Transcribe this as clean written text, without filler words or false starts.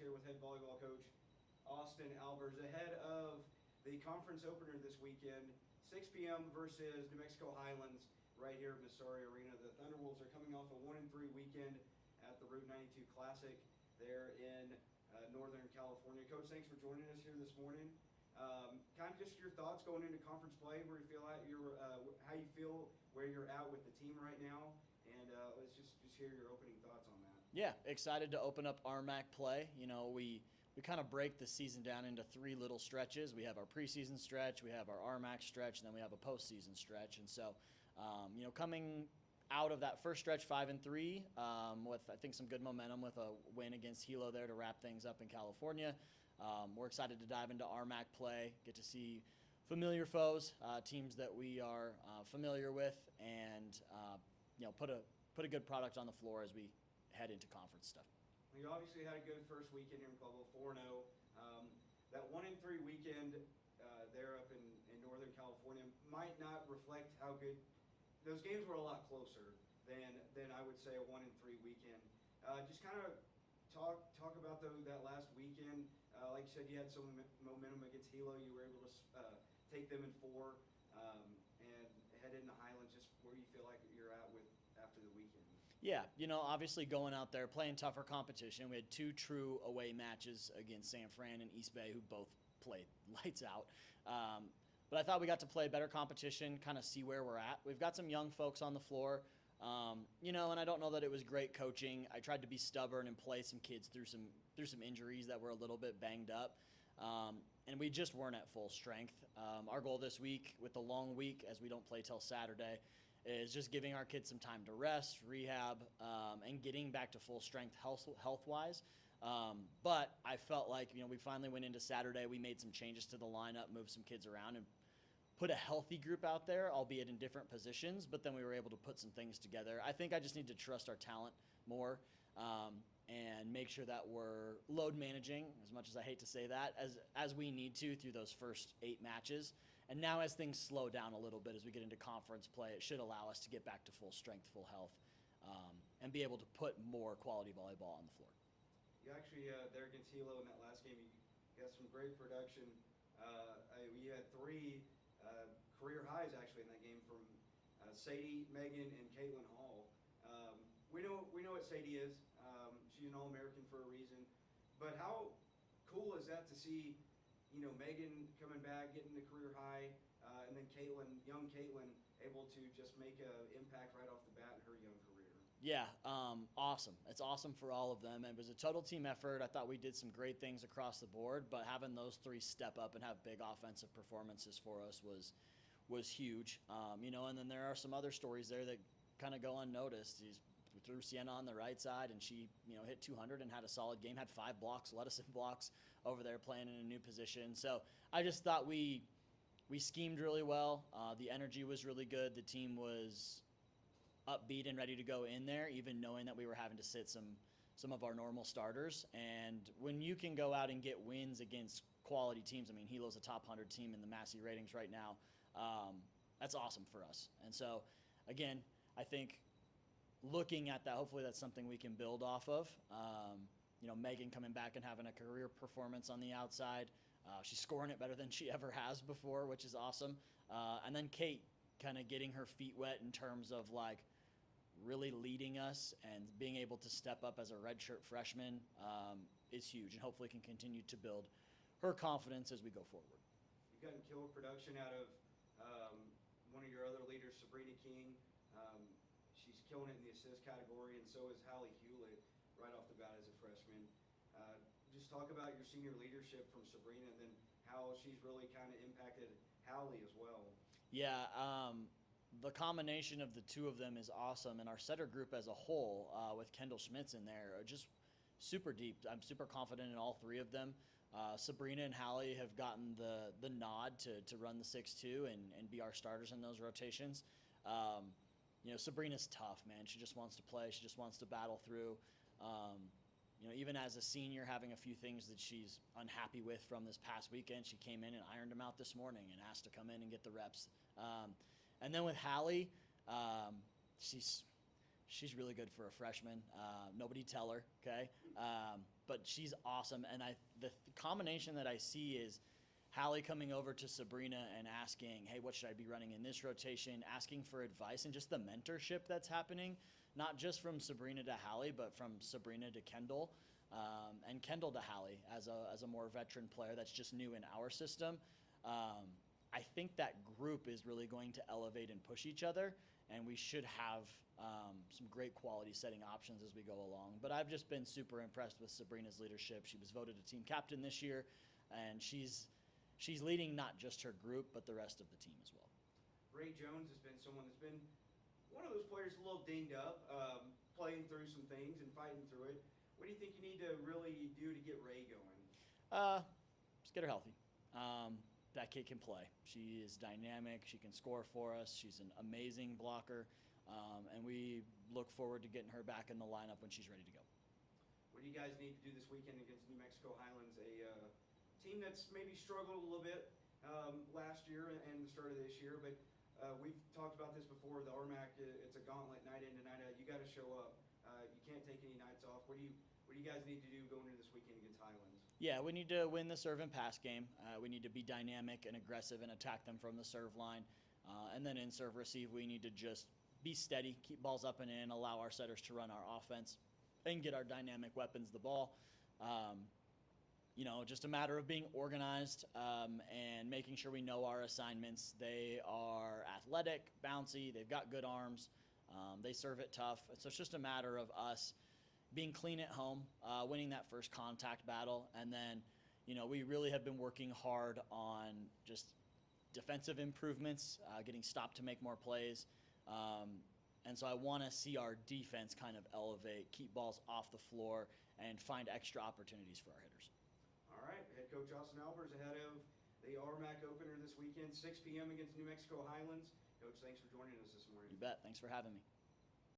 here with head volleyball coach Austin Albers ahead of the conference opener this weekend, 6 p.m. versus New Mexico Highlands right here at Missouri Arena. The Thunderwolves are coming off a 1-3 weekend at the Route 92 Classic there in Northern California. Coach, thanks for joining us here this morning. Kind of just your thoughts going into conference play, where you feel at how you feel where you're at with the team right now, and let's just hear your opening thoughts on that. Yeah, excited to open up RMAC play. You know, we kind of break the season down into three little stretches. We have our preseason stretch, we have our RMAC stretch, and then we have a postseason stretch. And so, coming out of that first stretch 5-3 with I think some good momentum with a win against Hilo there to wrap things up in California. We're excited to dive into RMAC play, get to see familiar foes, teams that we are familiar with, and put a good product on the floor as we head into conference stuff. You obviously had a good first weekend here in Pueblo, 4-0. That 1-3 weekend there up in Northern California might not reflect how good. Those games were a lot closer than I would say a 1-3 weekend. Just kind of talk about that last weekend. Like you said, you had some momentum against Hilo. You were able to take them in 4 and head into Highlands. Just where you feel like you're at with after the weekend. Yeah, obviously going out there, playing tougher competition. We had 2 true away matches against San Fran and East Bay, who both played lights out. But I thought we got to play better competition, kind of see where we're at. We've got some young folks on the floor, and I don't know that it was great coaching. I tried to be stubborn and play some kids through some injuries that were a little bit banged up, and we just weren't at full strength. Our goal this week, with the long week, as we don't play till Saturday, is just giving our kids some time to rest, rehab, and getting back to full strength health-wise. But I felt like, we finally went into Saturday. We made some changes to the lineup, moved some kids around, and put a healthy group out there, albeit in different positions, but then we were able to put some things together. I think I just need to trust our talent more and make sure that we're load managing, as much as I hate to say that, as we need to through those first 8 matches. And now as things slow down a little bit as we get into conference play, it should allow us to get back to full strength, full health, and be able to put more quality volleyball on the floor. You actually, there against Hilo in that last game, you got some great production. You had 3 career highs actually in that game from Sadie, Megan, and Caitlin Hall. We know what Sadie is. She's an All-American for a reason. But how cool is that to see, Megan coming back, getting the career high, and then young Caitlin, able to just make an impact right off the bat in her young career. Yeah, awesome. It's awesome for all of them. It was a total team effort. I thought we did some great things across the board, but having those 3 step up and have big offensive performances for us was huge. And then there are some other stories there that kind of go unnoticed. We threw Sienna on the right side, and she, hit 200 and had a solid game, had 5 blocks, led us in blocks over there playing in a new position. So I just thought we schemed really well. The energy was really good. The team was upbeat and ready to go in there, even knowing that we were having to sit some of our normal starters. And when you can go out and get wins against quality teams, Hilo's a top 100 team in the Massey ratings right now. That's awesome for us. And so, again, I think looking at that, hopefully that's something we can build off of. Megan coming back and having a career performance on the outside. She's scoring it better than she ever has before, which is awesome. And then Kate kind of getting her feet wet in terms of really leading us and being able to step up as a redshirt freshman is huge, and hopefully can continue to build her confidence as we go forward. You've gotten killer production out of one of your other leaders, Sabrina King. She's killing it in the assist category, and so is Hallie Hewlett right off the bat as a freshman. Just talk about your senior leadership from Sabrina, and then how she's really kind of impacted Hallie as well. Yeah, the combination of the 2 of them is awesome, and our setter group as a whole, with Kendall Schmitz in there, are just super deep. I'm super confident in all 3 of them. Sabrina and Hallie have gotten the nod to run the 6-2 and be our starters in those rotations. Sabrina's tough, man. She just wants to play. She just wants to battle through. Even as a senior, having a few things that she's unhappy with from this past weekend, she came in and ironed them out this morning and asked to come in and get the reps. And then with Hallie, she's She's really good for a freshman. Nobody tell her, okay? But she's awesome. And the combination that I see is Hallie coming over to Sabrina and asking, hey, what should I be running in this rotation? Asking for advice and just the mentorship that's happening, not just from Sabrina to Hallie, but from Sabrina to Kendall, and Kendall to Hallie as a more veteran player that's just new in our system. I think that group is really going to elevate and push each other, and we should have some great quality setting options as we go along. But I've just been super impressed with Sabrina's leadership. She was voted a team captain this year, and she's leading not just her group, but the rest of the team as well. Ray Jones has been someone that's been one of those players a little dinged up, playing through some things and fighting through it. What do you think you need to really do to get Ray going? Just get her healthy. That kid can play. She is dynamic. She can score for us. She's an amazing blocker, and we look forward to getting her back in the lineup when she's ready to go. What do you guys need to do this weekend against New Mexico Highlands, a team that's maybe struggled a little bit last year and the start of this year, but we've talked about this before. The RMAC, it's a gauntlet night in and night out. You got to show up. You can't take any nights off. What do you guys need to do going into this weekend against Highlands? Yeah, we need to win the serve and pass game. We need to be dynamic and aggressive and attack them from the serve line. And then in serve receive, we need to just be steady, keep balls up and in, allow our setters to run our offense, and get our dynamic weapons the ball. Just a matter of being organized and making sure we know our assignments. They are athletic, bouncy, they've got good arms, they serve it tough. So it's just a matter of us being clean at home, winning that first contact battle, and then, we really have been working hard on just defensive improvements, getting stopped to make more plays. And so I want to see our defense kind of elevate, keep balls off the floor, and find extra opportunities for our hitters. All right, head coach Austin Albers ahead of the RMAC opener this weekend, 6 p.m. against New Mexico Highlands. Coach, thanks for joining us this morning. You bet. Thanks for having me.